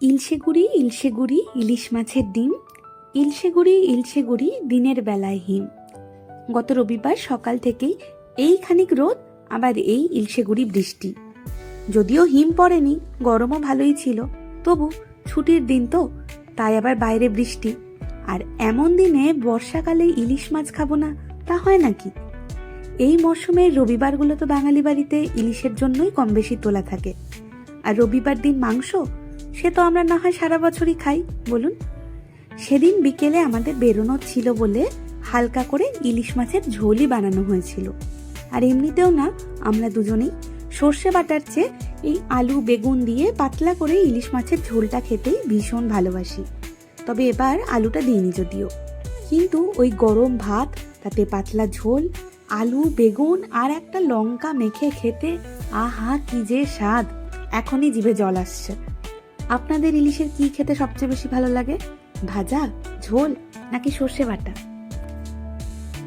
ইলশে গুড়ি ইলিশ মাছের ডিম, ইলশে গুড়ি দিনের বেলায় হিম। গত রবিবার সকাল থেকেই এই খানিক রোদ, আবার এই ইলশে গুড়ি বৃষ্টি। যদিও হিম পড়েনি, গরমও ভালোই ছিল, তবু ছুটির দিন তো, তাই আবার বাইরে বৃষ্টি। আর এমন দিনে বর্ষাকালে ইলিশ মাছ খাবো না, তা হয় নাকি? এই মরশুমের রবিবারগুলো তো বাঙালি বাড়িতে ইলিশের জন্যই কম বেশি তোলা থাকে। আর রবিবার দিন মাংস, সে তো আমরা না হয় সারা বছরই খাই, বলুন। সেদিন বিকেলে আমাদের বেরোনো ছিল বলে হালকা করে ইলিশ মাছের ঝোলই বানানো হয়েছিল। আর এমনিতেও না, আমরা দুজনেই সর্ষে বাটার চেয়ে এই আলু বেগুন দিয়ে পাতলা করে ইলিশ মাছের ঝোলটা খেতেই ভীষণ ভালোবাসি। তবে এবার আলুটা দিইনি যদিও, কিন্তু ওই গরম ভাত, তাতে পাতলা ঝোল, আলু বেগুন আর একটা লঙ্কা মেখে খেতে আহা কি যে স্বাদ! এখনই জিভে জল আসছে। আপনাদের ইলিশের কি খেতে সবচেয়ে বেশি ভালো লাগে? ভাজা, ঝোল নাকি সর্ষে বাটা?